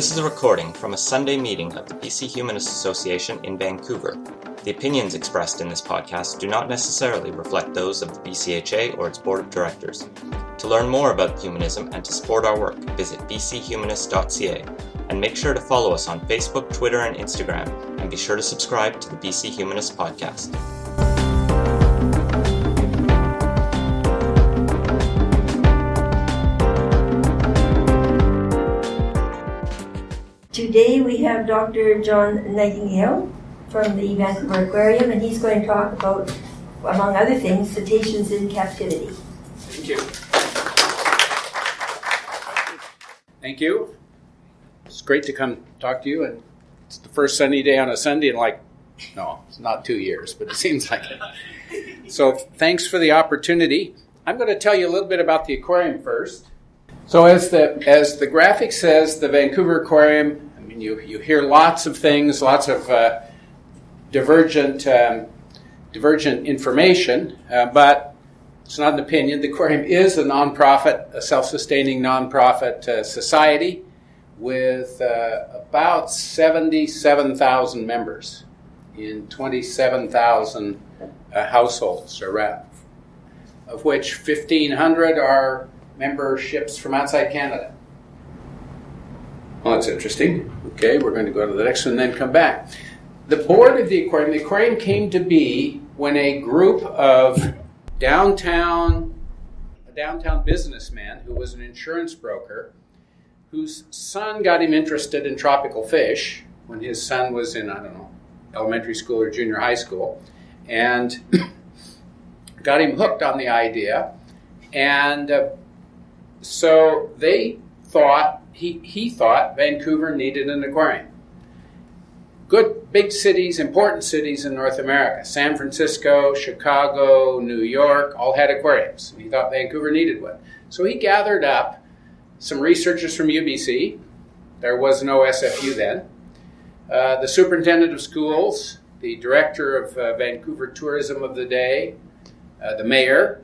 This is a recording from a Sunday meeting of the BC Humanist Association in Vancouver. The opinions expressed in this podcast do not necessarily reflect those of the BCHA or its board of directors. To learn more about humanism and to support our work, visit bchumanist.ca, and make sure to follow us on Facebook, Twitter, and Instagram, and be sure to subscribe to the BC Humanist podcast. Today we have Dr. John Nightingale from the Vancouver Aquarium, and he's going to talk about, among other things, cetaceans in captivity. Thank you. Thank you. It's great to come talk to you, and it's the first sunny day on a Sunday in it's not 2 years, but it seems like it. So thanks for the opportunity. I'm going to tell you a little bit about the aquarium first. So as the graphic says, the Vancouver Aquarium, you hear lots of things, lots of divergent information, but it's not an opinion. The aquarium is a nonprofit, a self-sustaining nonprofit society with about 77,000 members in 27,000 households around, of which 1,500 are memberships from outside Canada. Well, that's interesting. Okay, we're going to go to the next one and then come back. The board of the aquarium came to be when a group of downtown businessman who was an insurance broker, whose son got him interested in tropical fish when his son was in, elementary school or junior high school, and got him hooked on the idea. And so they thought, he thought Vancouver needed an aquarium. Good big cities, important cities in North America, San Francisco, Chicago, New York, all had aquariums. He thought Vancouver needed one. So he gathered up some researchers from UBC. There was no SFU then. The superintendent of schools, the director of Vancouver tourism of the day, the mayor,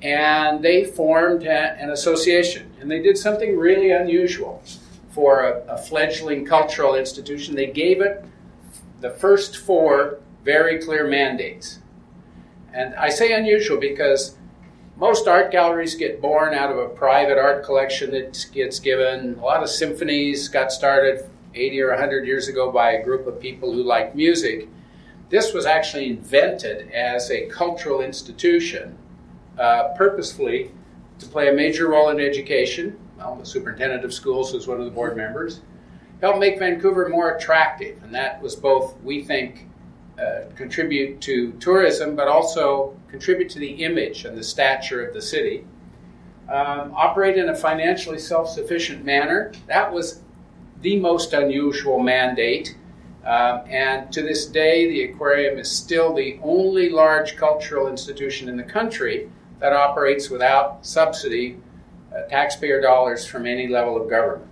and they formed an association. And they did something really unusual for a fledgling cultural institution. They gave it the first 4 very clear mandates. And I say unusual because most art galleries get born out of a private art collection that gets given. A lot of symphonies got started 80 or 100 years ago by a group of people who like music. This was actually invented as a cultural institution purposefully to play a major role in education. Well, the superintendent of schools was one of the board members. Helped make Vancouver more attractive, and that was both, we think, contribute to tourism, but also contribute to the image and the stature of the city. Operate in a financially self-sufficient manner. That was the most unusual mandate. And to this day, the aquarium is still the only large cultural institution in the country that operates without subsidy, taxpayer dollars from any level of government.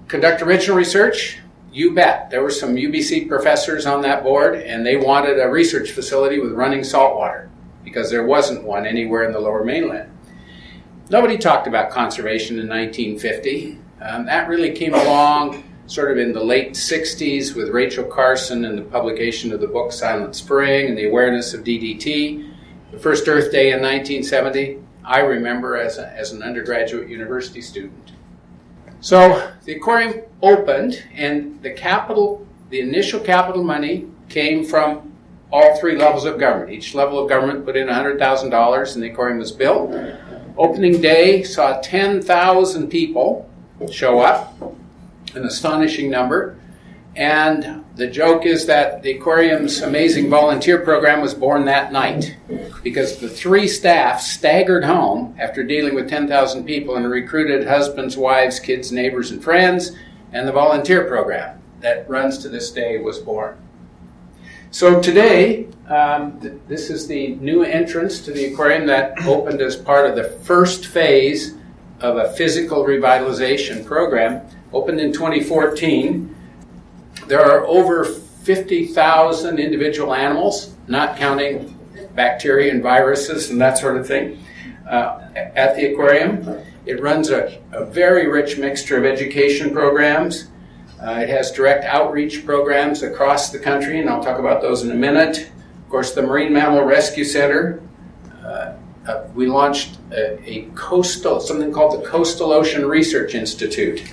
Conduct original research? You bet. There were some UBC professors on that board, and they wanted a research facility with running salt water because there wasn't one anywhere in the Lower Mainland. Nobody talked about conservation in 1950. That really came along sort of in the late 60s with Rachel Carson and the publication of the book Silent Spring and the awareness of DDT. The first Earth Day in 1970, I remember as an undergraduate university student. So the aquarium opened, and the initial capital money came from all 3 levels of government. Each level of government put in $100,000 and the aquarium was built. Opening day saw 10,000 people show up, an astonishing number. And the joke is that the aquarium's amazing volunteer program was born that night because the 3 staff staggered home after dealing with 10,000 people and recruited husbands, wives, kids, neighbors, and friends, and the volunteer program that runs to this day was born. So today, this is the new entrance to the aquarium that opened as part of the first phase of a physical revitalization program, opened in 2014. There are over 50,000 individual animals, not counting bacteria and viruses and that sort of thing, at the aquarium. It runs a very rich mixture of education programs. It has direct outreach programs across the country, and I'll talk about those in a minute. Of course, the Marine Mammal Rescue Center. We launched something called the Coastal Ocean Research Institute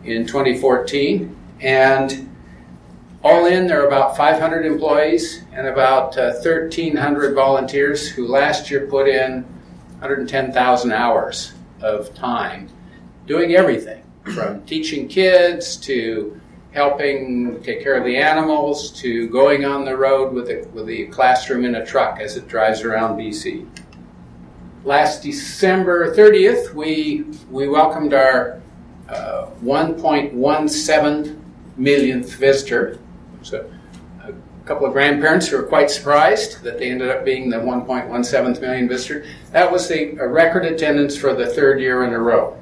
in 2014, and all in, there are about 500 employees and about 1,300 volunteers who last year put in 110,000 hours of time doing everything from teaching kids to helping take care of the animals to going on the road with the classroom in a truck as it drives around BC. Last December 30th, we welcomed our 1.17 millionth visitor. So a couple of grandparents who were quite surprised that they ended up being the 1.17 million visitor. That was a record attendance for the third year in a row.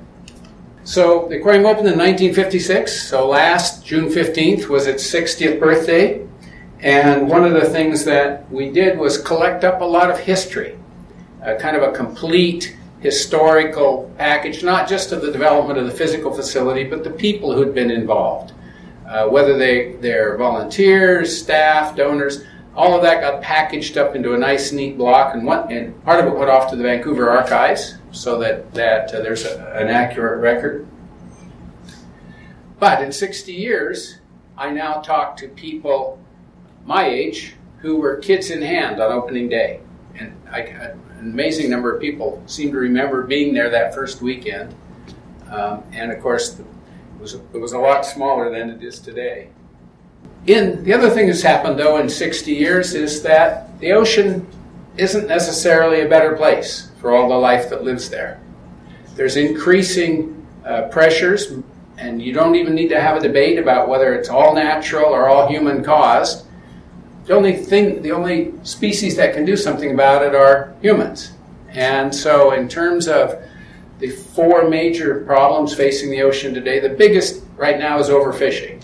So the aquarium opened in 1956, so last June 15th was its 60th birthday. And one of the things that we did was collect up a lot of history, kind of a complete historical package, not just of the development of the physical facility, but the people who'd been involved. Whether they're volunteers, staff, donors, all of that got packaged up into a nice, neat block, and part of it went off to the Vancouver archives so that there's an accurate record. But in 60 years, I now talk to people my age who were kids in hand on opening day. And an amazing number of people seem to remember being there that first weekend. And of course, it was a lot smaller than it is today. The other thing that's happened, though, in 60 years is that the ocean isn't necessarily a better place for all the life that lives there. There's increasing pressures, and you don't even need to have a debate about whether it's all natural or all human caused. The only species that can do something about it are humans. And so in terms of the four major problems facing the ocean today, the biggest right now is overfishing.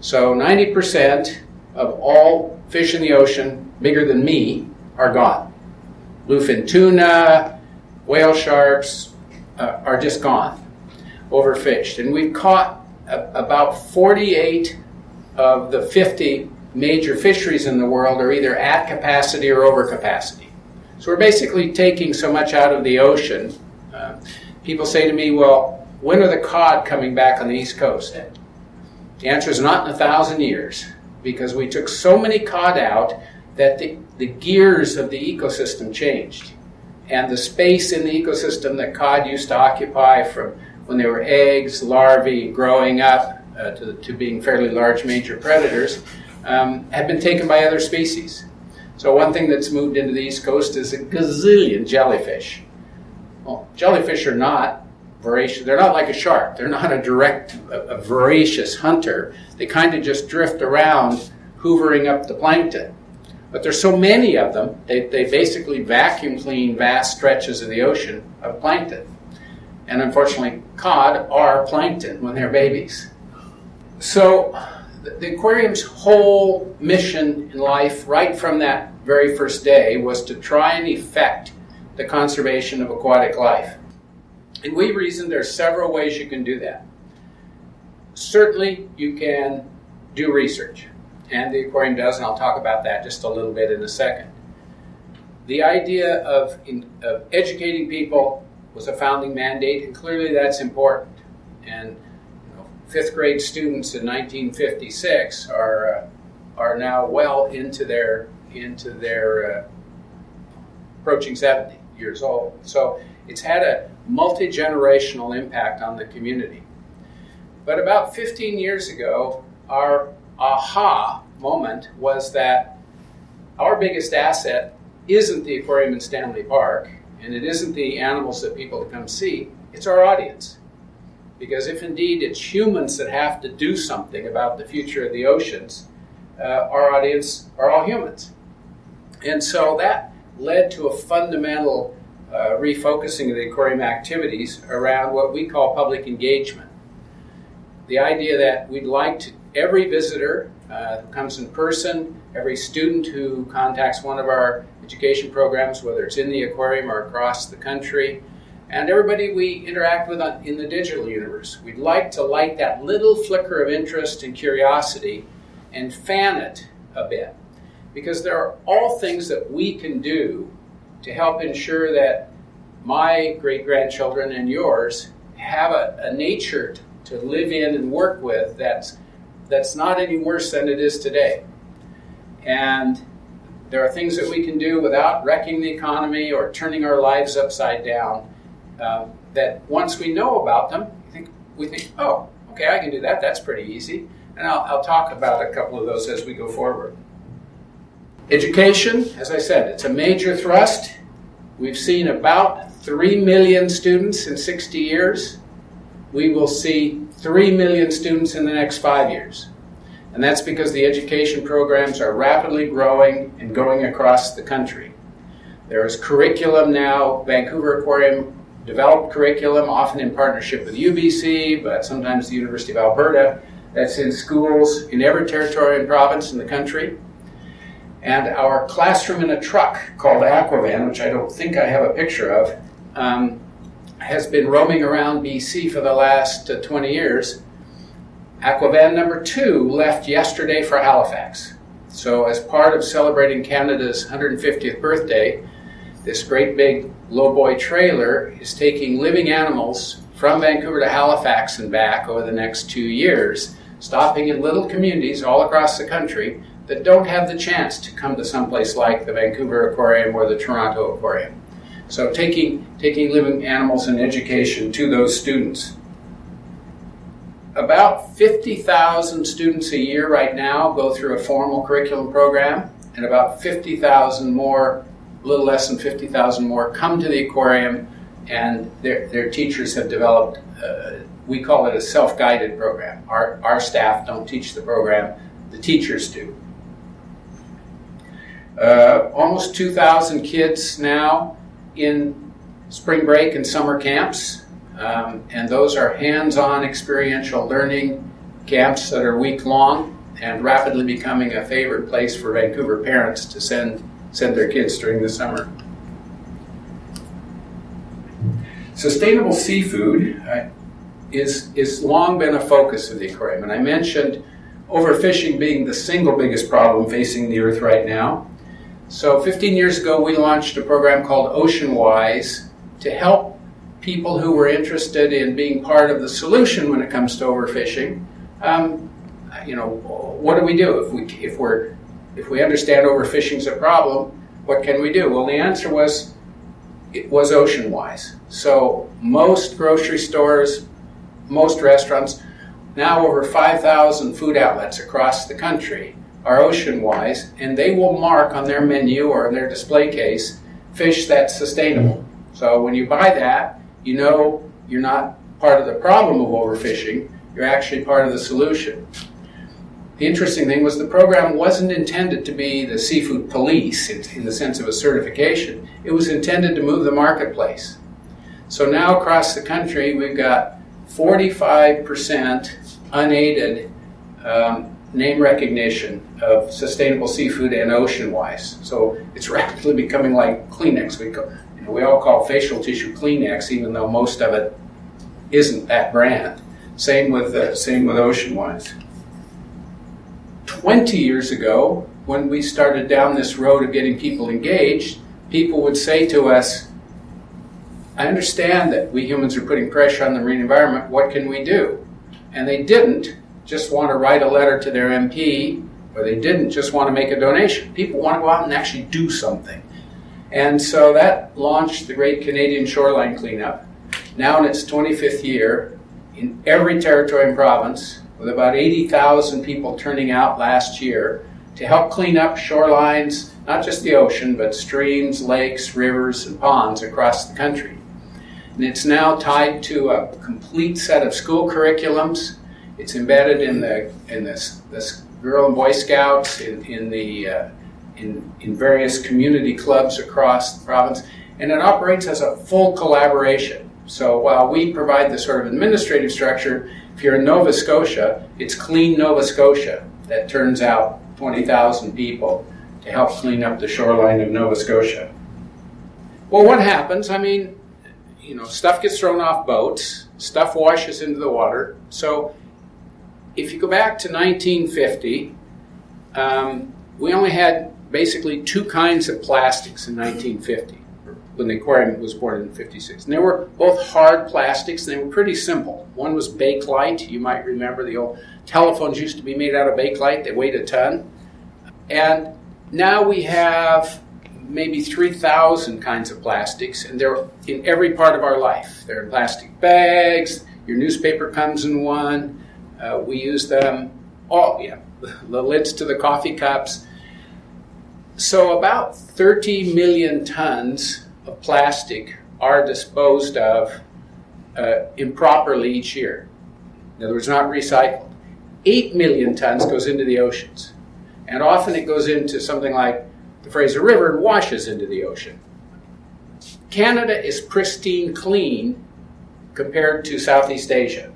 So 90% of all fish in the ocean, bigger than me, are gone. Bluefin tuna, whale sharks are just gone, overfished. And we've caught about 48 of the 50 major fisheries in the world are either at capacity or over capacity. So we're basically taking so much out of the ocean. People say to me, well, when are the cod coming back on the East Coast? The answer is not in 1,000 years, because we took so many cod out that the gears of the ecosystem changed. And the space in the ecosystem that cod used to occupy from when they were eggs, larvae, growing up to being fairly large major predators, have been taken by other species. So one thing that's moved into the East Coast is a gazillion jellyfish. Well, jellyfish are not voracious. They're not like a shark. They're not a voracious hunter. They kind of just drift around, hoovering up the plankton. But there's so many of them, they basically vacuum clean vast stretches of the ocean of plankton. And unfortunately, cod are plankton when they're babies. So the aquarium's whole mission in life, right from that very first day, was to try and effect the conservation of aquatic life. And we reasoned there are several ways you can do that. Certainly, you can do research, and the aquarium does, and I'll talk about that just a little bit in a second. The idea of educating people was a founding mandate, and clearly that's important. And fifth grade students in 1956 are now well into their approaching 70 years old. So it's had a multi-generational impact on the community. But about 15 years ago, our aha moment was that our biggest asset isn't the aquarium in Stanley Park, and it isn't the animals that people come see, it's our audience. Because if indeed it's humans that have to do something about the future of the oceans, our audience are all humans. And so that led to a fundamental refocusing of the aquarium activities around what we call public engagement. The idea that we'd like to, every visitor who comes in person, every student who contacts one of our education programs, whether it's in the aquarium or across the country, and everybody we interact with in the digital universe. We'd like to light that little flicker of interest and curiosity and fan it a bit, because there are all things that we can do to help ensure that my great-grandchildren and yours have a nature to live in and work with that's not any worse than it is today. And there are things that we can do without wrecking the economy or turning our lives upside down, that once we know about them, we think, oh, okay, I can do that. That's pretty easy. And I'll talk about a couple of those as we go forward. Education, as I said, it's a major thrust. We've seen about 3 million students in 60 years. We will see 3 million students in the next 5 years. And that's because the education programs are rapidly growing and going across the country. There is curriculum now, Vancouver Aquarium developed curriculum, often in partnership with UBC, but sometimes the University of Alberta, that's in schools in every territory and province in the country. And our classroom in a truck called Aquavan, which I don't think I have a picture of, has been roaming around BC for the last 20 years. Aquavan number 2 left yesterday for Halifax. So as part of celebrating Canada's 150th birthday, this great big lowboy trailer is taking living animals from Vancouver to Halifax and back over the next 2 years, stopping in little communities all across the country that don't have the chance to come to someplace like the Vancouver Aquarium or the Toronto Aquarium. So taking living animals and education to those students. About 50,000 students a year right now go through a formal curriculum program, and about 50,000 more, a little less than 50,000 more, come to the aquarium, and their teachers have developed, we call it a self-guided program. Our staff don't teach the program, the teachers do. Almost 2,000 kids now in spring break and summer camps, and those are hands-on experiential learning camps that are week-long and rapidly becoming a favorite place for Vancouver parents to send their kids during the summer. Sustainable seafood is long been a focus of the aquarium, and I mentioned overfishing being the single biggest problem facing the Earth right now. So 15 years ago, we launched a program called Oceanwise to help people who were interested in being part of the solution when it comes to overfishing. What do we do if we understand overfishing is a problem? What can we do? Well, the answer was Oceanwise. So most grocery stores, most restaurants, now over 5,000 food outlets across the country are Oceanwise, and they will mark on their menu or in their display case fish that's sustainable. So when you buy that, you know you're not part of the problem of overfishing, you're actually part of the solution. The interesting thing was the program wasn't intended to be the seafood police in the sense of a certification. It was intended to move the marketplace. So now across the country, we've got 45% unaided name recognition of sustainable seafood and Oceanwise. So it's rapidly becoming like Kleenex. We all call facial tissue Kleenex, even though most of it isn't that brand. Same with Oceanwise. 20 years ago, when we started down this road of getting people engaged, people would say to us, I understand that we humans are putting pressure on the marine environment, what can we do? And they didn't just want to write a letter to their MP, or they didn't just want to make a donation. People want to go out and actually do something. And so that launched the Great Canadian Shoreline Cleanup, now in its 25th year, in every territory and province, with about 80,000 people turning out last year to help clean up shorelines, not just the ocean, but streams, lakes, rivers, and ponds across the country. And it's now tied to a complete set of school curriculums. It's embedded in this Girl and Boy Scouts, in various community clubs across the province, and it operates as a full collaboration. So while we provide the sort of administrative structure, if you're in Nova Scotia, it's Clean Nova Scotia that turns out 20,000 people to help clean up the shoreline of Nova Scotia. Well, what happens? I mean, stuff gets thrown off boats, stuff washes into the water. So if you go back to 1950, we only had basically two kinds of plastics in 1950, when the aquarium was born in 56. And they were both hard plastics, and they were pretty simple. One was Bakelite. You might remember the old telephones used to be made out of Bakelite. They weighed a ton. And now we have maybe 3,000 kinds of plastics, and they're in every part of our life. They're in plastic bags. Your newspaper comes in one. We use them all, the lids to the coffee cups. So about 30 million tons of plastic are disposed of improperly each year. In other words, not recycled. 8 million tons goes into the oceans. And often it goes into something like the Fraser River and washes into the ocean. Canada is pristine clean compared to Southeast Asia.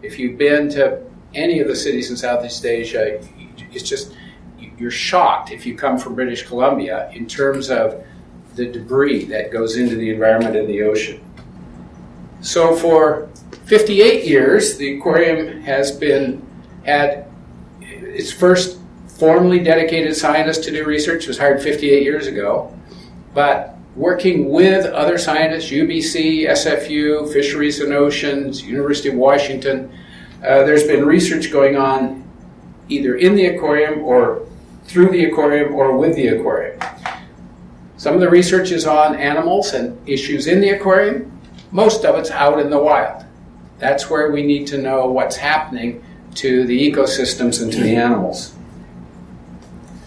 If you've been to any of the cities in Southeast Asia, it's just, you're shocked if you come from British Columbia in terms of the debris that goes into the environment in the ocean. So for 58 years, the aquarium has had its first formally dedicated scientist to do research. Was hired 58 years ago, but working with other scientists, UBC, SFU, Fisheries and Oceans, University of Washington, there's been research going on either in the aquarium or through the aquarium or with the aquarium. Some of the research is on animals and issues in the aquarium. Most of it's out in the wild. That's where we need to know what's happening to the ecosystems and to the animals.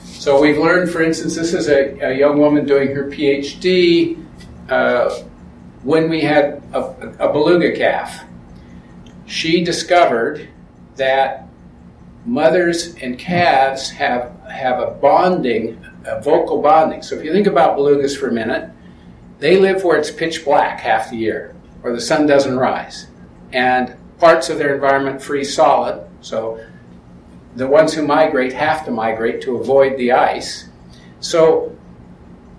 So we've learned, for instance, this is a young woman doing her PhD when we had a beluga calf. She discovered that mothers and calves have a bonding, a vocal bonding. So if you think about belugas for a minute, they live where it's pitch black half the year, where the sun doesn't rise, and parts of their environment freeze solid. So the ones who migrate have to migrate to avoid the ice. So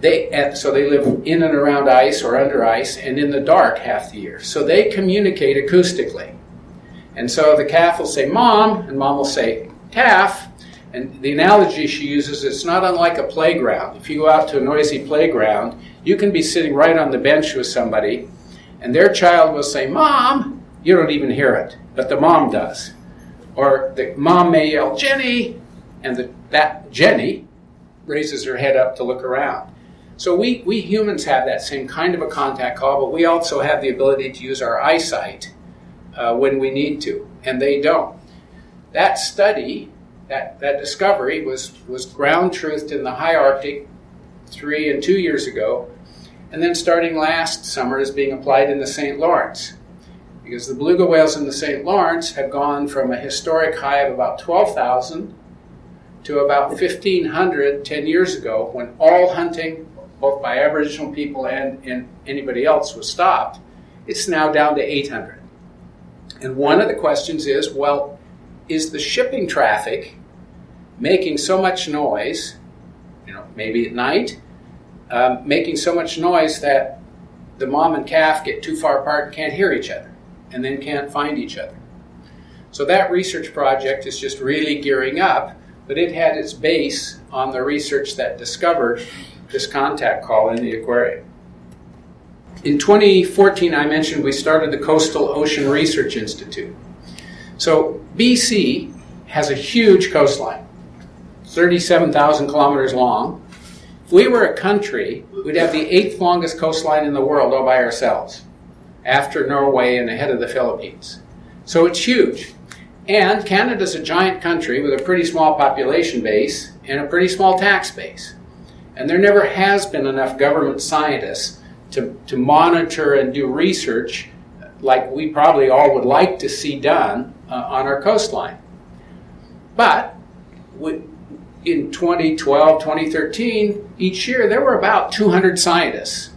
they live in and around ice or under ice and in the dark half the year. So they communicate acoustically. And so the calf will say, "Mom," and mom will say, "Calf." And the analogy she uses, it's not unlike a playground. If you go out to a noisy playground, you can be sitting right on the bench with somebody, and their child will say, "Mom." You don't even hear it, but the mom does. Or the mom may yell, "Jenny," and that Jenny raises her head up to look around. So we humans have that same kind of a contact call, but we also have the ability to use our eyesight when we need to, and they don't. That study, that discovery was ground truthed in the high Arctic 3 and 2 years ago, and then starting last summer is being applied in the St. Lawrence. Because the beluga whales in the St. Lawrence have gone from a historic high of about 12,000 to about 1,500 10 years ago, when all hunting, both by Aboriginal people and anybody else, was stopped. It's now down to 800. And one of the questions is, well, is the shipping traffic making so much noise, maybe at night, making so much noise that the mom and calf get too far apart and can't hear each other, and then can't find each other? So that research project is just really gearing up, but it had its base on the research that discovered this contact call in the aquarium. In 2014, I mentioned we started the Coastal Ocean Research Institute. So BC has a huge coastline, 37,000 kilometers long. If we were a country, we'd have the 8th longest coastline in the world all by ourselves, after Norway and ahead of the Philippines. So it's huge. And Canada's a giant country with a pretty small population base and a pretty small tax base. And there never has been enough government scientists to monitor and do research like we probably all would like to see done on our coastline. But in 2012, 2013, each year there were about 200 scientists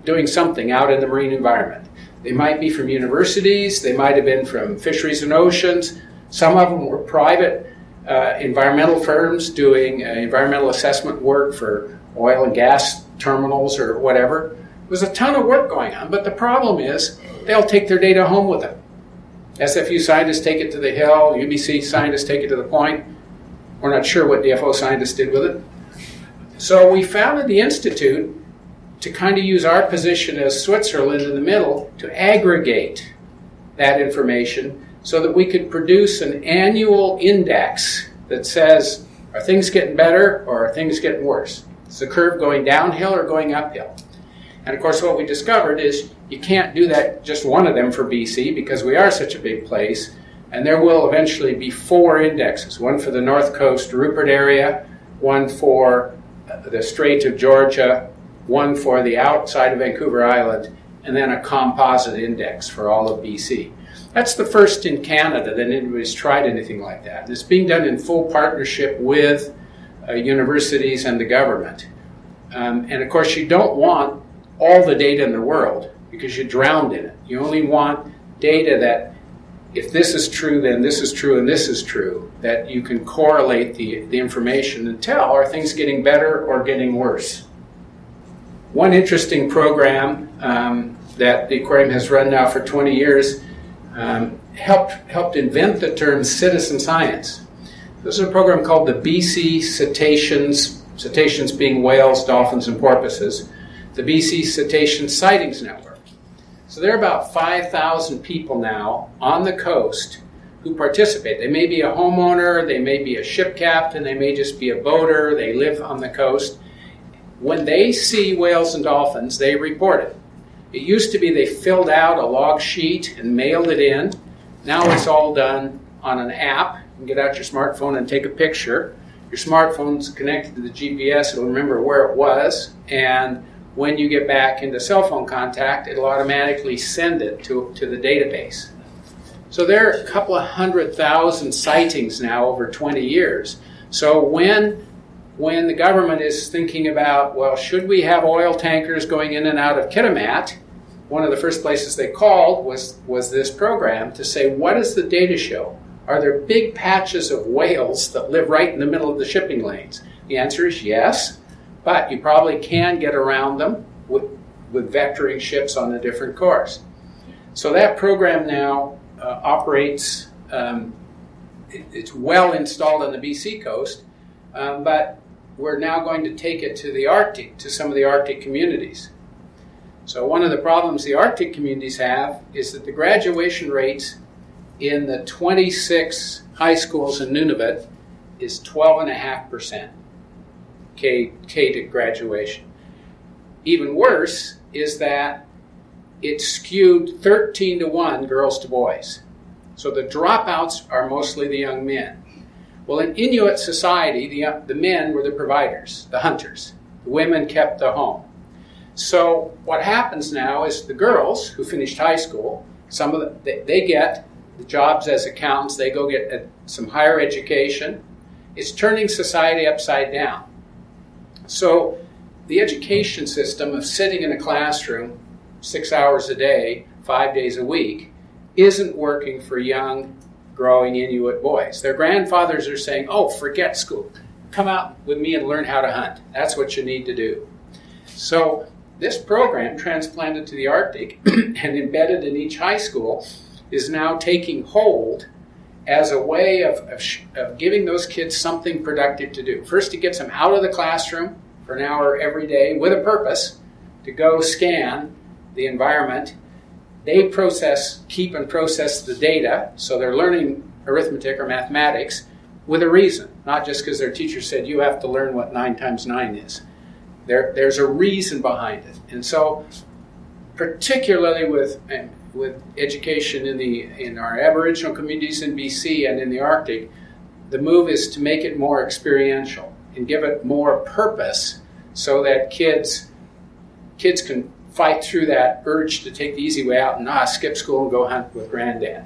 doing something out in the marine environment. They might be from universities, they might have been from Fisheries and Oceans. Some of them were private environmental firms doing environmental assessment work for oil and gas terminals or whatever. There's a ton of work going on, but the problem is they'll take their data home with them. SFU scientists take it to the Hill, UBC scientists take it to the Point. We're not sure what DFO scientists did with it. So we founded the Institute to kind of use our position as Switzerland in the middle to aggregate that information so that we could produce an annual index that says, are things getting better or are things getting worse? Is the curve going downhill or going uphill? And of course what we discovered is you can't do that just one of them for BC because we are such a big place, and there will eventually be 4 indexes, one for the North Coast Rupert area, one for the Strait of Georgia, one for the outside of Vancouver Island, and then a composite index for all of BC. That's the first in Canada that anybody's tried anything like that. And it's being done in full partnership with universities and the government. And of course you don't want all the data in the world because you're drowned in it. You only want data that if this is true, then this is true, and this is true, that you can correlate the information and tell, are things getting better or getting worse? One interesting program that the aquarium has run now for 20 years helped invent the term citizen science. This is a program called the BC Cetaceans being whales, dolphins, and porpoises, the BC Cetacean Sightings Network. So there are about 5,000 people now on the coast who participate. They may be a homeowner, they may be a ship captain, they may just be a boater, they live on the coast. When they see whales and dolphins, they report it. It used to be they filled out a log sheet and mailed it in. Now it's all done on an app. You can get out your smartphone and take a picture. Your smartphone's connected to the GPS, it'll remember where it was, and when you get back into cell phone contact, it'll automatically send it to the database. So there are a couple of 100,000 sightings now over 20 years. So when the government is thinking about, well, should we have oil tankers going in and out of Kitimat, one of the first places they called was this program to say, what does the data show? Are there big patches of whales that live right in the middle of the shipping lanes? The answer is yes, but you probably can get around them with vectoring ships on a different course. So that program now operates, it's well installed on the BC coast, but we're now going to take it to the Arctic, to some of the Arctic communities. So one of the problems the Arctic communities have is that the graduation rates in the 26 high schools in Nunavut is 12.5%. K to graduation. Even worse is that it's skewed 13-1 girls to boys. So the dropouts are mostly the young men. Well, in Inuit society, the men were the providers, the hunters. The women kept the home. So what happens now is the girls who finished high school, some of them, they get the jobs as accountants, they go get some higher education. It's turning society upside down. So the education system of sitting in a classroom 6 hours a day, 5 days a week, isn't working for young, growing Inuit boys. Their grandfathers are saying, oh, forget school. Come out with me and learn how to hunt. That's what you need to do. So this program, transplanted to the Arctic and embedded in each high school, is now taking hold as a way of giving those kids something productive to do. First, it gets them out of the classroom for an hour every day with a purpose to go scan the environment. They keep and process the data, so they're learning arithmetic or mathematics with a reason, not just because their teacher said you have to learn what 9 times 9 is. There's a reason behind it. And so, particularly with education in our Aboriginal communities in BC and in the Arctic, the move is to make it more experiential and give it more purpose so that kids can fight through that urge to take the easy way out and skip school and go hunt with granddad.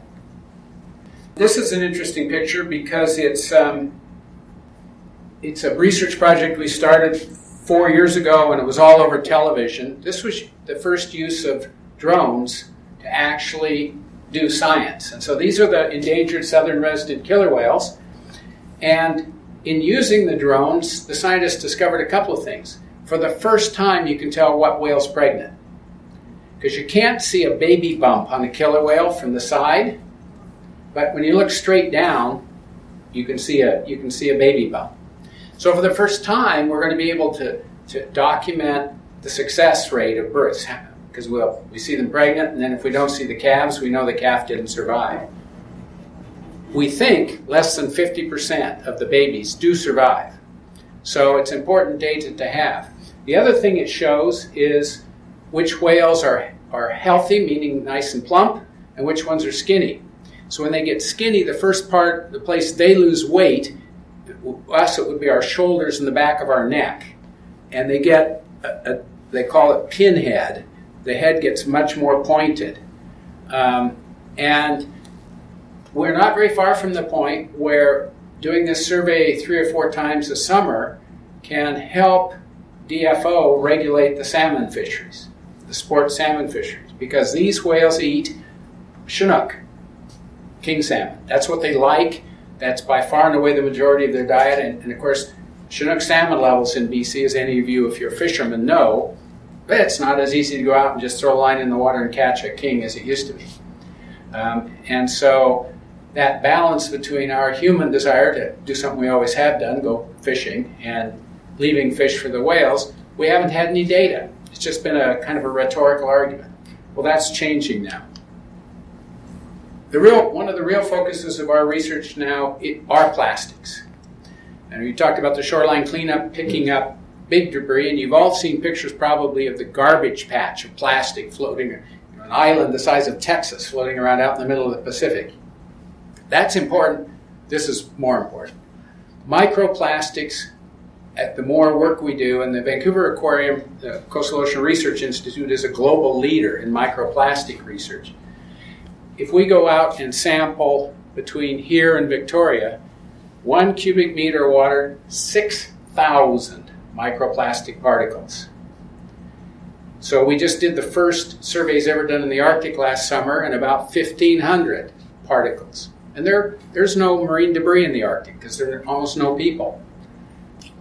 This is an interesting picture because it's a research project we started 4 years ago, and it was all over television. This was the first use of drones to actually do science. And so these are the endangered southern resident killer whales. And in using the drones, the scientists discovered a couple of things. For the first time, you can tell what whale's pregnant. because you can't see a baby bump on a killer whale from the side, but when you look straight down, you can see a baby bump. So for the first time, we're going to be able to document the success rate of births, because we see them pregnant, and then if we don't see the calves, we know the calf didn't survive. We think less than 50% of the babies do survive. So it's important data to have. The other thing it shows is which whales are healthy, meaning nice and plump, and which ones are skinny. So when they get skinny, the place they lose weight, us it would be our shoulders and the back of our neck. And they get, they call it pinhead. The head gets much more pointed. And we're not very far from the point where doing this survey 3 or 4 times a summer can help DFO regulate the salmon fisheries, the sport salmon fisheries, because these whales eat Chinook, king salmon. That's what they like. That's by far and away the majority of their diet. And of course, Chinook salmon levels in BC, as any of you, if you're fishermen, know, but it's not as easy to go out and just throw a line in the water and catch a king as it used to be. And so that balance between our human desire to do something we always have done, go fishing, and leaving fish for the whales, we haven't had any data. It's just been a kind of a rhetorical argument. Well, that's changing now. One of the real focuses of our research now are plastics. And we talked about the shoreline cleanup, picking up big debris, and you've all seen pictures probably of the garbage patch of plastic floating, an island the size of Texas floating around out in the middle of the Pacific. That's important. This is more important. Microplastics, the more work we do, and the Vancouver Aquarium, the Coastal Ocean Research Institute, is a global leader in microplastic research. If we go out and sample between here and Victoria, 1 cubic meter of water, 6,000 microplastic particles. So we just did the first surveys ever done in the Arctic last summer, and about 1,500 particles. And there's no marine debris in the Arctic because there are almost no people.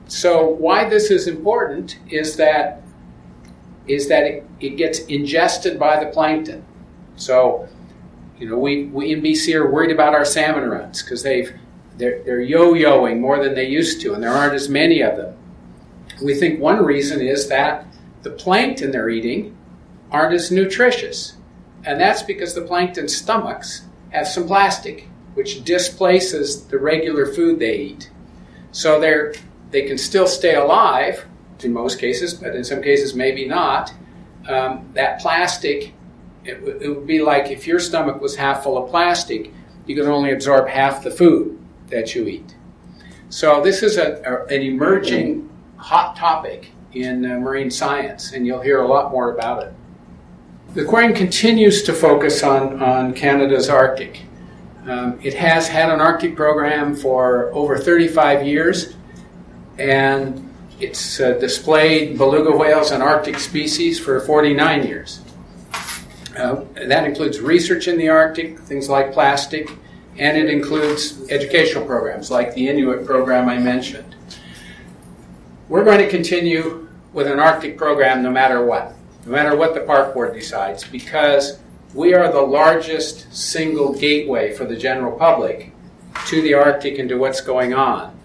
So why this is important is that it gets ingested by the plankton. So, we in BC are worried about our salmon runs because they're yo-yoing more than they used to, and there aren't as many of them. We think one reason is that the plankton they're eating aren't as nutritious, and that's because the plankton's stomachs have some plastic, which displaces the regular food they eat. So they can still stay alive in most cases, but in some cases maybe not. That plastic, it would be like if your stomach was half full of plastic, you could only absorb half the food that you eat. So this is an emerging hot topic in marine science, and you'll hear a lot more about it. The aquarium continues to focus on Canada's Arctic. It has had an Arctic program for over 35 years, and it's displayed beluga whales and Arctic species for 49 years. That includes research in the Arctic, things like plastic, and it includes educational programs like the Inuit program I mentioned. We're going to continue with an Arctic program no matter what the park board decides, because we are the largest single gateway for the general public to the Arctic and to what's going on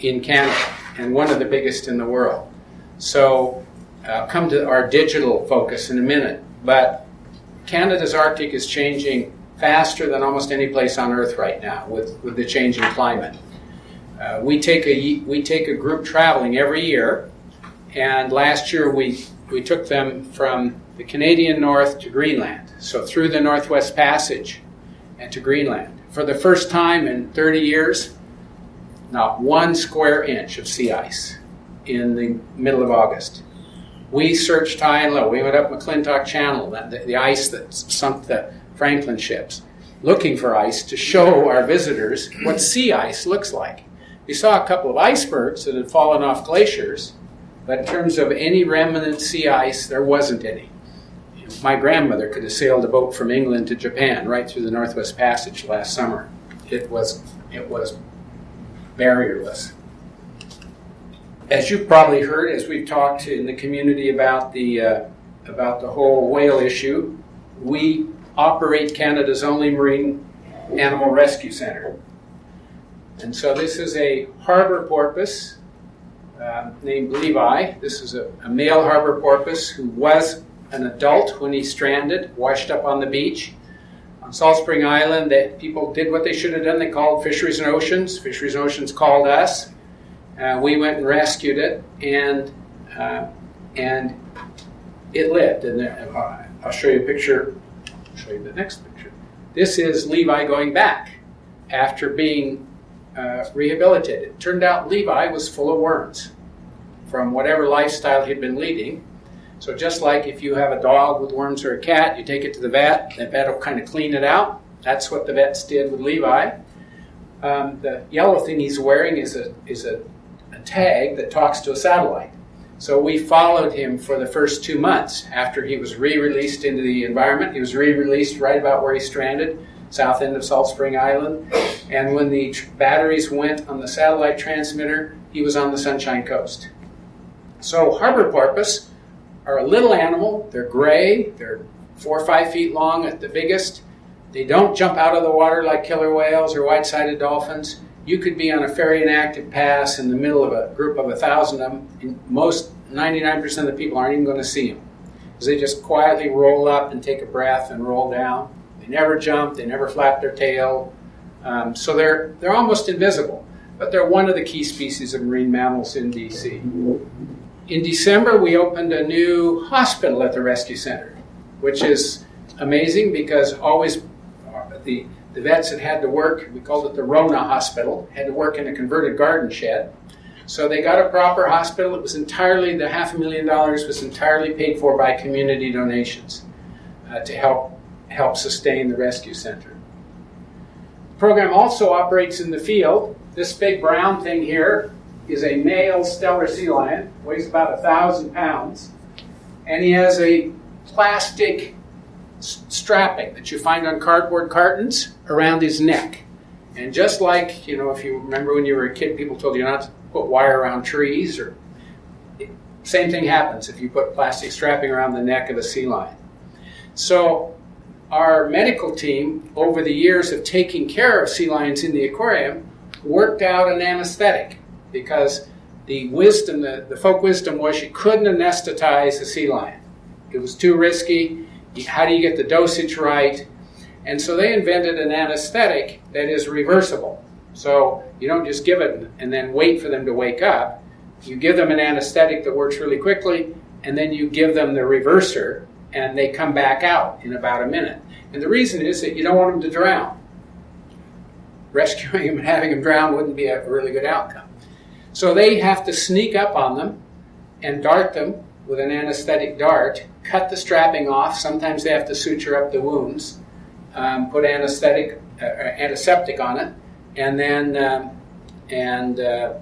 in Canada, and one of the biggest in the world. So I'll come to our digital focus in a minute, but Canada's Arctic is changing faster than almost any place on Earth right now with the changing climate. We take a group traveling every year, and last year we took them from the Canadian North to Greenland, so through the Northwest Passage and to Greenland. For the first time in 30 years, not 1 square inch of sea ice in the middle of August. We searched high and low. We went up McClintock Channel, the ice that sunk the Franklin ships, looking for ice to show our visitors what sea ice looks like. We saw a couple of icebergs that had fallen off glaciers, but in terms of any remnant sea ice, there wasn't any. My grandmother could have sailed a boat from England to Japan right through the Northwest Passage last summer. It was barrierless. As you've probably heard, as we've talked in the community about the about the whole whale issue, we operate Canada's only marine animal rescue center. And so this is a harbor porpoise named Levi. This is a male harbor porpoise who was an adult when he stranded, washed up on the beach. On Salt Spring Island, people did what they should have done. They called Fisheries and Oceans. Fisheries and Oceans called us. We went and rescued it, and it lived. And I'll show you a picture. I'll show you the next picture. This is Levi going back after being rehabilitated. It turned out Levi was full of worms from whatever lifestyle he'd been leading. So just like if you have a dog with worms or a cat, you take it to the vet will kind of clean it out. That's what the vets did with Levi. The yellow thing he's wearing is a tag that talks to a satellite. So we followed him for the first 2 months after he was re-released into the environment. He was re-released right about where he stranded, south end of Salt Spring Island. And when the batteries went on the satellite transmitter, he was on the Sunshine Coast. So harbor porpoise are a little animal. They're gray. They're 4 or 5 feet long at the biggest. They don't jump out of the water like killer whales or white-sided dolphins. You could be on a ferry and active pass in the middle of a group of 1,000 of them. And 99% of the people aren't even going to see them, because they just quietly roll up and take a breath and roll down. They never jump. They never flap their tail. So they're almost invisible. But they're one of the key species of marine mammals in D.C. In December, we opened a new hospital at the rescue center, which is amazing because always the vets had to work, we called it the Rona Hospital, had to work in a converted garden shed. So they got a proper hospital. It was entirely, the $500,000 was entirely paid for by community donations to help sustain the rescue center. The program also operates in the field. This big brown thing here is a male stellar sea lion, weighs about 1,000 pounds, and he has a plastic strapping that you find on cardboard cartons around his neck. And just like, if you remember when you were a kid, people told you not to put wire around trees, or same thing happens if you put plastic strapping around the neck of a sea lion. So our medical team, over the years of taking care of sea lions in the aquarium, worked out an anesthetic, because the folk wisdom was you couldn't anesthetize a sea lion. It was too risky. How do you get the dosage right? And so they invented an anesthetic that is reversible. So you don't just give it and then wait for them to wake up. You give them an anesthetic that works really quickly, and then you give them the reverser, and they come back out in about a minute. And the reason is that you don't want them to drown. Rescuing them and having them drown wouldn't be a really good outcome. So they have to sneak up on them and dart them with an anesthetic dart, cut the strapping off. Sometimes they have to suture up the wounds, put antiseptic on it, and then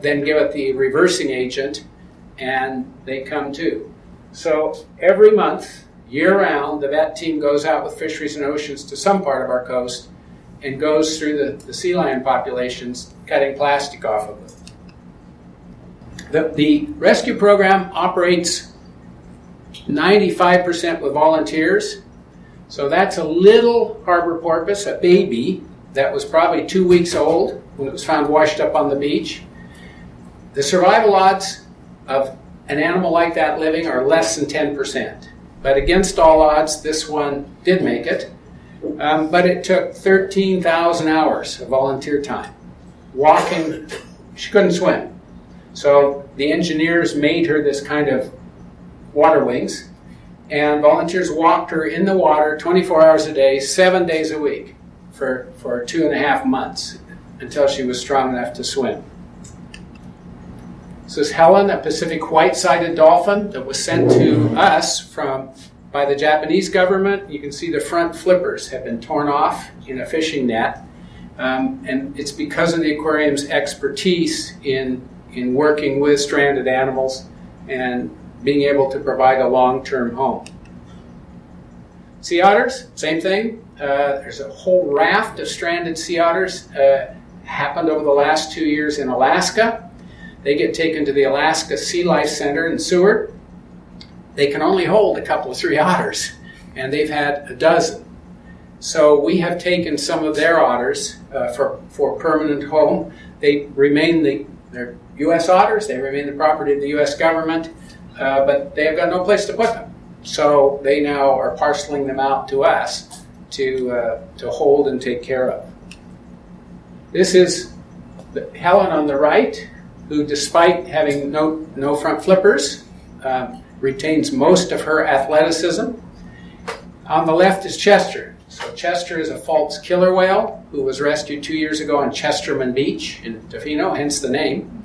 give it the reversing agent, and they come to. So every month, year-round, the vet team goes out with Fisheries and Oceans to some part of our coast and goes through the sea lion populations, cutting plastic off of them. The rescue program operates 95% with volunteers. So that's a little harbor porpoise, a baby, that was probably 2 weeks old when it was found washed up on the beach. The survival odds of an animal like that living are less than 10%. But against all odds, this one did make it. But it took 13,000 hours of volunteer time. Walking, she couldn't swim. So the engineers made her this kind of water wings, and volunteers walked her in the water 24 hours a day, 7 days a week for 2.5 months until she was strong enough to swim. This is Helen, a Pacific white-sided dolphin that was sent to us by the Japanese government. You can see the front flippers have been torn off in a fishing net, and it's because of the aquarium's expertise in working with stranded animals and being able to provide a long-term home. Sea otters, same thing. There's a whole raft of stranded sea otters happened over the last 2 years in Alaska. They get taken to the Alaska Sea Life Center in Seward. they can only hold a couple of 3 otters, and they've had a dozen. So we have taken some of their otters for permanent home. They remain they're U.S. otters. They remain the property of the U.S. government, but they have got no place to put them. So they now are parceling them out to us to hold and take care of. This is Helen on the right, who, despite having no front flippers, retains most of her athleticism. On the left is Chester. So Chester is a false killer whale who was rescued 2 years ago on Chesterman Beach in Tofino, hence the name.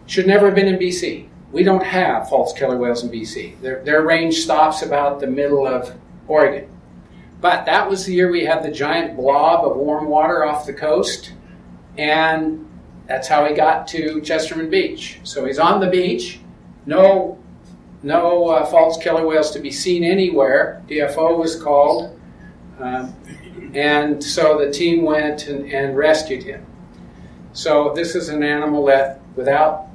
Should never have been in BC. We don't have false killer whales in BC. Their range stops about the middle of Oregon. But that was the year we had the giant blob of warm water off the coast, and that's how he got to Chesterman Beach. So he's on the beach, no false killer whales to be seen anywhere. DFO was called, and so the team went and rescued him. So this is an animal that, without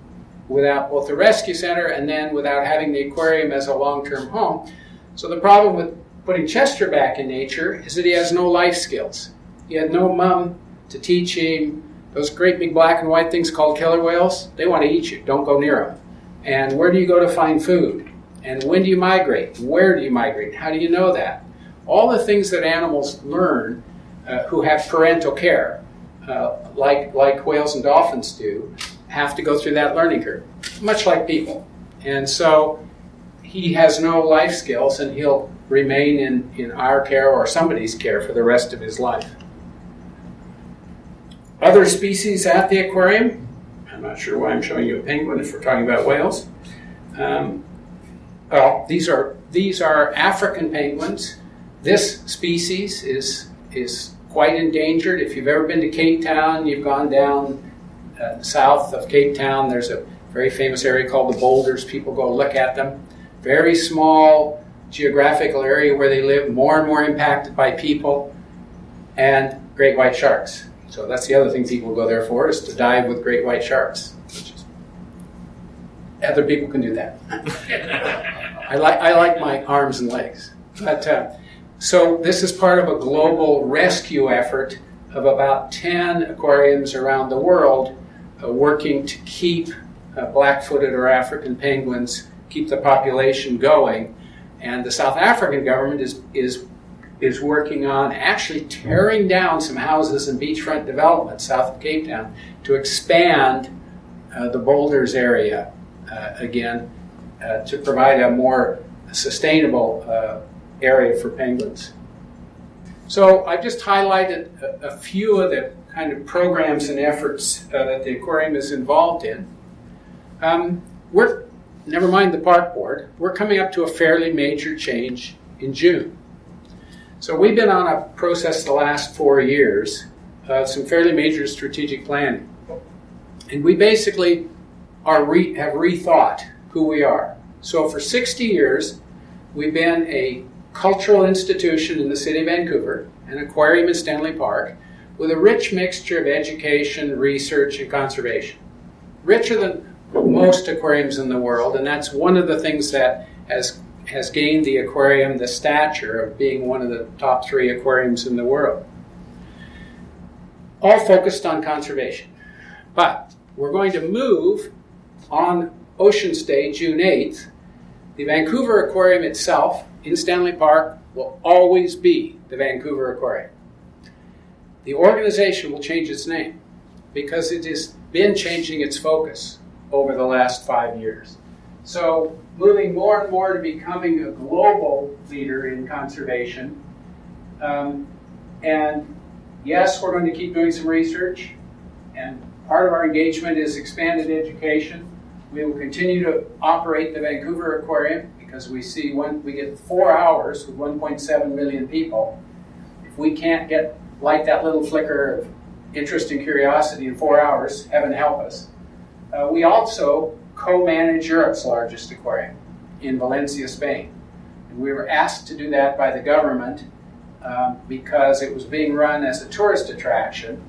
both the rescue center and then without having the aquarium as a long-term home. So the problem with putting Chester back in nature is that he has no life skills. He had no mom to teach him those great big black and white things called killer whales. They want to eat you. Don't go near them. And where do you go to find food? And when do you migrate? Where do you migrate? How do you know that? All the things that animals learn who have parental care, like whales and dolphins do, have to go through that learning curve, much like people. And so he has no life skills, and he'll remain in our care or somebody's care for the rest of his life. Other species at the aquarium. I'm not sure why I'm showing you a penguin if we're talking about whales. Well, these are African penguins. This species is quite endangered. If you've ever been to Cape Town, you've gone down south of Cape Town. There's a very famous area called the Boulders. People go look at them. Very small geographical area where they live, more and more impacted by people, and great white sharks. So that's the other thing people go there for, is to dive with great white sharks. Other people can do that. I like my arms and legs. But so this is part of a global rescue effort of about 10 aquariums around the world working to keep black-footed or African penguins, keep the population going. And the South African government is working on actually tearing down some houses and beachfront development south of Cape Town to expand the Boulders area again to provide a more sustainable area for penguins. So I've just highlighted a few of the kind of programs and efforts that the aquarium is involved in. Never mind the park board, we're coming up to a fairly major change in June. So we've been on a process the last 4 years, some fairly major strategic planning. And we basically have rethought who we are. So for 60 years, we've been a cultural institution in the city of Vancouver, an aquarium in Stanley Park, with a rich mixture of education, research, and conservation. Richer than most aquariums in the world, and that's one of the things that has gained the aquarium the stature of being one of the top 3 aquariums in the world. All focused on conservation. But we're going to move on Oceans Day, June 8th. The Vancouver Aquarium itself in Stanley Park will always be the Vancouver Aquarium. The organization will change its name because it has been changing its focus over the last 5 years. So moving more and more to becoming a global leader in conservation. And yes, we're going to keep doing some research, and part of our engagement is expanded education. We will continue to operate the Vancouver Aquarium because we see we get 4 hours with 1.7 million people. If we can't light that little flicker of interest and curiosity in 4 hours, heaven help us. We also co-manage Europe's largest aquarium in Valencia, Spain. And we were asked to do that by the government because it was being run as a tourist attraction.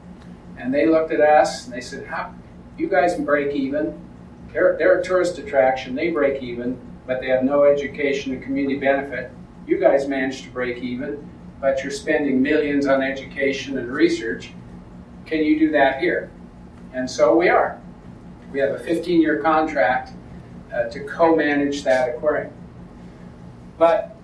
And they looked at us and they said, "How you guys break even? They're a tourist attraction, they break even. but they have no education and community benefit. You guys managed to break even, but you're spending millions on education and research. Can you do that here? And so we are. We have a 15-year contract to co-manage that aquarium. But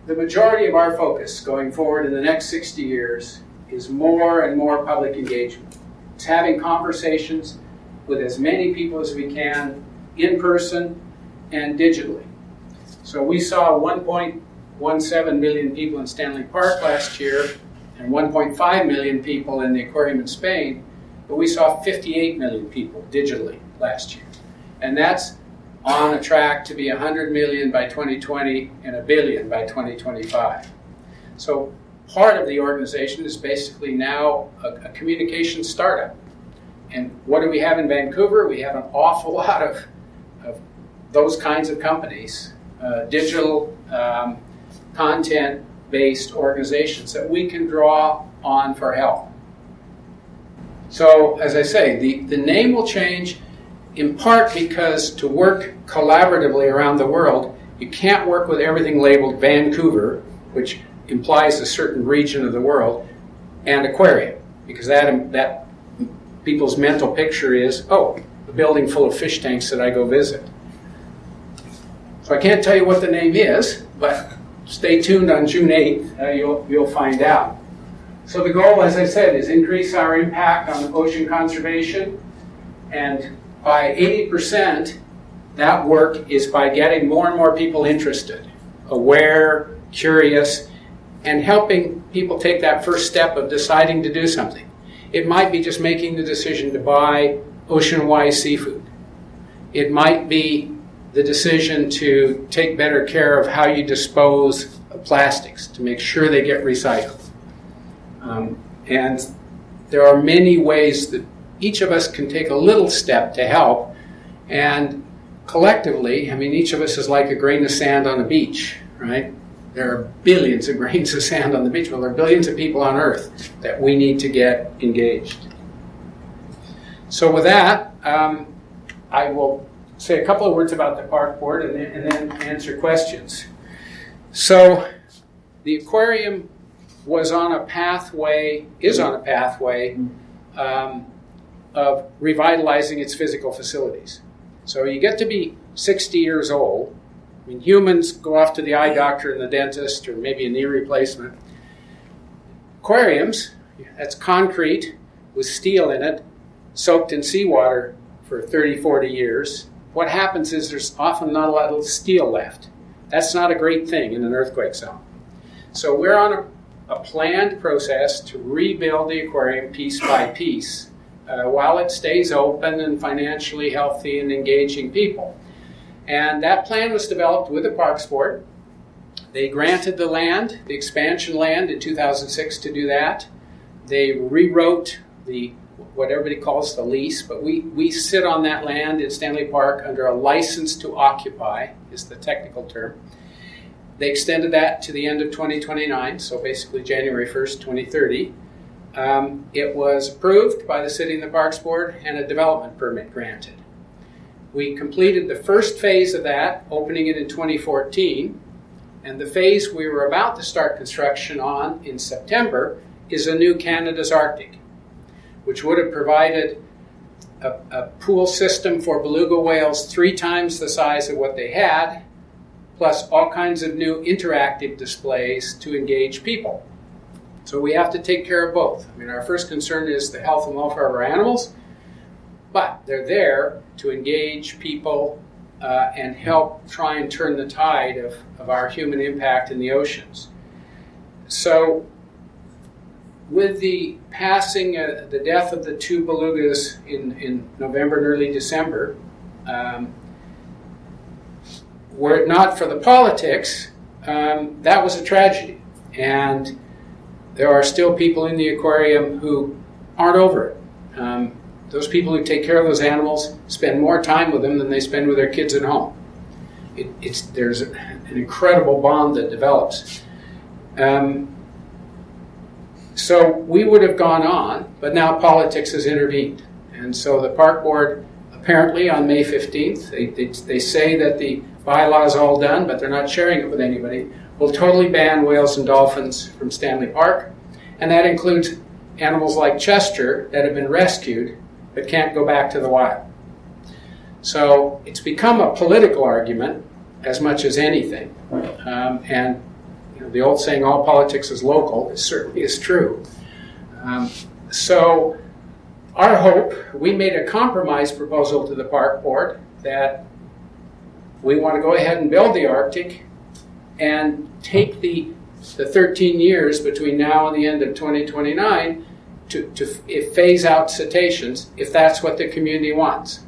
the majority of our focus going forward in the next 60 years is more and more public engagement. It's having conversations with as many people as we can in person and digitally. So we saw 1.17 million people in Stanley Park last year and 1.5 million people in the aquarium in Spain, but we saw 58 million people digitally last year. And that's on a track to be 100 million by 2020 and 1 billion by 2025. So part of the organization is basically now a communication startup. And what do we have in Vancouver? We have an awful lot of those kinds of companies, digital content-based organizations that we can draw on for help. So, as I say, the name will change in part because to work collaboratively around the world, you can't work with everything labeled Vancouver, which implies a certain region of the world, and aquarium, because that people's mental picture is, oh, a building full of fish tanks that I go visit. So I can't tell you what the name is, but stay tuned on June 8th, you'll find out. So the goal, as I said, is increase our impact on ocean conservation, and by 80%, that work is by getting more and more people interested, aware, curious, and helping people take that first step of deciding to do something. It might be just making the decision to buy ocean-wise seafood. It might be the decision to take better care of how you dispose of plastics to make sure they get recycled. And there are many ways that each of us can take a little step to help, and collectively, I mean, each of us is like a grain of sand on a beach, right? There are billions of grains of sand on the beach. Well, there are billions of people on Earth that we need to get engaged. So with that, I will say a couple of words about the park board and then answer questions. So the aquarium is on a pathway of revitalizing its physical facilities. So you get to be 60 years old. I mean, humans go off to the eye doctor and the dentist, or maybe a knee replacement. Aquariums, that's concrete with steel in it, soaked in seawater for 30, 40 years. What happens is there's often not a lot of steel left. That's not a great thing in an earthquake zone. So we're on a planned process to rebuild the aquarium piece by piece while it stays open and financially healthy and engaging people. And that plan was developed with the Parks Board. They granted the land, the expansion land, in 2006 to do that. They rewrote what everybody calls the lease, but we sit on that land in Stanley Park under a license to occupy, is the technical term. They extended that to the end of 2029, so basically January 1st, 2030. It was approved by the City and the Parks Board and a development permit granted. We completed the first phase of that, opening it in 2014, and the phase we were about to start construction on in September is a new Canada's Arctic, which would have provided a pool system for beluga whales 3 times the size of what they had, plus all kinds of new interactive displays to engage people. So we have to take care of both. I mean, our first concern is the health and welfare of our animals, but they're there to engage people and help try and turn the tide of our human impact in the oceans. So with the passing, the death of the 2 belugas in November and early December, were it not for the politics, that was a tragedy. And there are still people in the aquarium who aren't over it. Those people who take care of those animals spend more time with them than they spend with their kids at home. There's an incredible bond that develops. So we would have gone on, but now politics has intervened. And so the park board apparently on May 15th, they say that the bylaw is all done, but they're not sharing it with anybody, will totally ban whales and dolphins from Stanley Park. And that includes animals like Chester that have been rescued but can't go back to the wild. So it's become a political argument as much as anything. And the old saying, all politics is local, it certainly is true. So our hope, we made a compromise proposal to the park board that we want to go ahead and build the Arctic and take the 13 years between now and the end of 2029 to phase out cetaceans if that's what the community wants.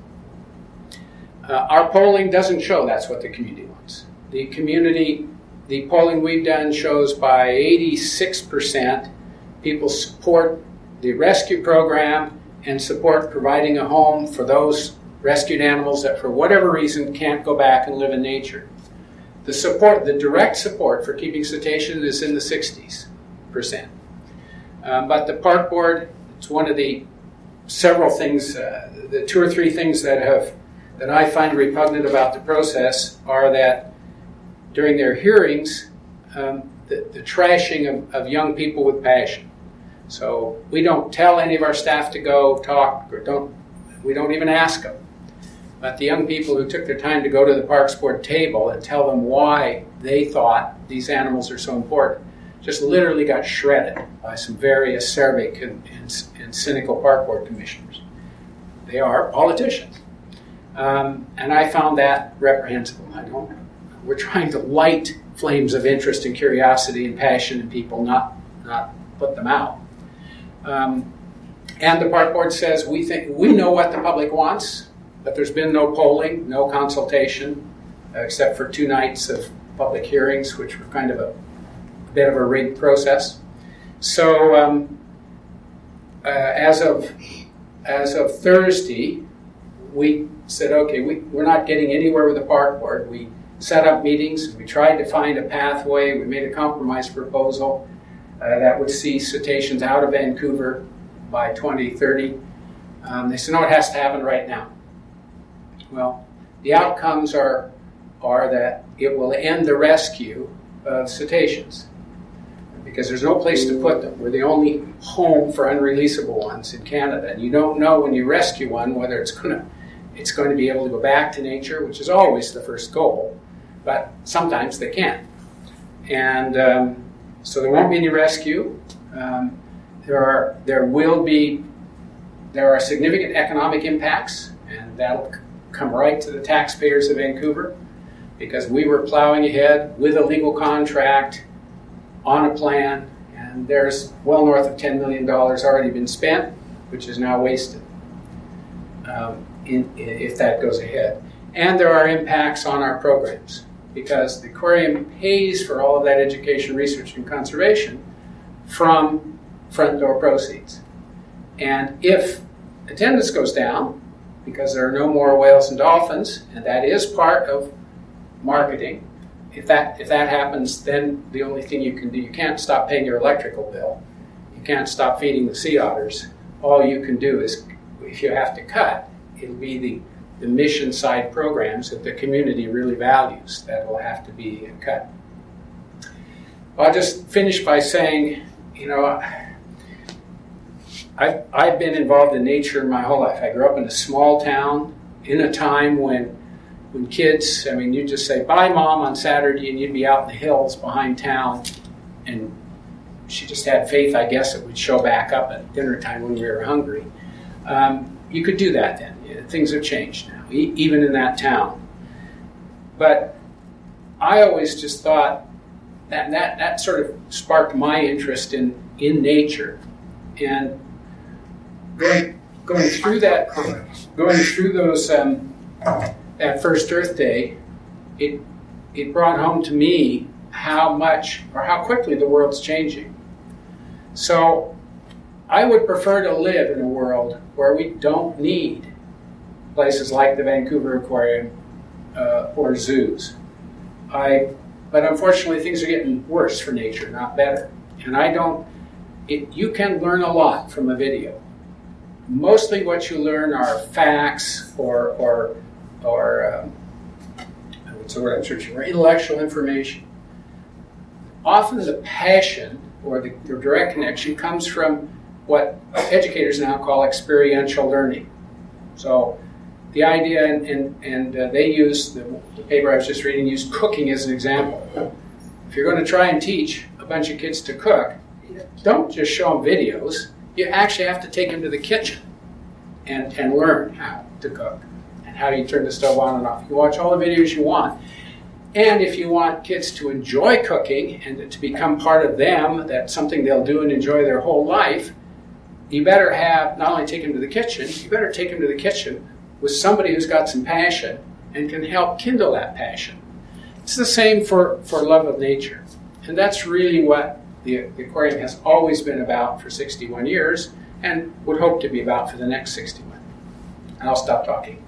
Our polling doesn't show that's what the community wants. The polling we've done shows by 86% people support the rescue program and support providing a home for those rescued animals that for whatever reason can't go back and live in nature. The direct support for keeping cetaceans is in the 60%. But the park board, it's one of the several things, the two or three things that I find repugnant about the process are that during their hearings, the trashing of young people with passion. So we don't tell any of our staff to go talk, or we don't even ask them. But the young people who took their time to go to the Parks Board table and tell them why they thought these animals are so important just literally got shredded by some very acerbic and cynical Park Board commissioners. They are politicians. And I found that reprehensible. We're trying to light flames of interest and curiosity and passion in people, not put them out. And the park board says we know what the public wants, but there's been no polling, no consultation, except for 2 nights of public hearings, which were kind of a bit of a rigged process. So as of Thursday, we said, okay, we're not getting anywhere with the park board. We set up meetings. We tried to find a pathway. We made a compromise proposal that would see cetaceans out of Vancouver by 2030. They said, no, it has to happen right now. Well, the outcomes are that it will end the rescue of cetaceans because there's no place to put them. We're the only home for unreleasable ones in Canada. And you don't know when you rescue one whether it's going to be able to go back to nature, which is always the first goal. But sometimes they can't. And so there won't be any rescue. There are significant economic impacts, and that'll come right to the taxpayers of Vancouver because we were plowing ahead with a legal contract on a plan, and there's well north of $10 million already been spent, which is now wasted if that goes ahead. And there are impacts on our programs because the aquarium pays for all of that education, research, and conservation from front door proceeds. And if attendance goes down, because there are no more whales and dolphins, and that is part of marketing, if that happens, then the only thing you can do, you can't stop paying your electrical bill, you can't stop feeding the sea otters. All you can do is, if you have to cut, it'll be the mission side programs that the community really values that will have to be cut. I'll just finish by saying, I've been involved in nature my whole life. I grew up in a small town in a time when kids, you'd just say, bye, Mom, on Saturday, and you'd be out in the hills behind town. And she just had faith, I guess, it would show back up at dinner time when we were hungry. You could do that then. Things have changed now, even in that town. But I always just thought that sort of sparked my interest in nature. And going through that first Earth Day, it brought home to me how much or how quickly the world's changing. So I would prefer to live in a world where we don't need places like the Vancouver Aquarium or zoos. But unfortunately, things are getting worse for nature, not better. And you can learn a lot from a video. mostly what you learn are facts or what's the word I'm searching for? Intellectual information. Often the passion or the direct connection comes from what educators now call experiential learning. So the idea, and they use, the paper I was just reading used cooking as an example. If you're going to try and teach a bunch of kids to cook, don't just show them videos. You actually have to take them to the kitchen and learn how to cook and how you turn the stove on and off. You watch all the videos you want. And if you want kids to enjoy cooking and to become part of them, that's something they'll do and enjoy their whole life, you better have, not only take them to the kitchen, you better take them to the kitchen with somebody who's got some passion and can help kindle that passion. It's the same for love of nature. And that's really what the aquarium has always been about for 61 years and would hope to be about for the next 61. And I'll stop talking.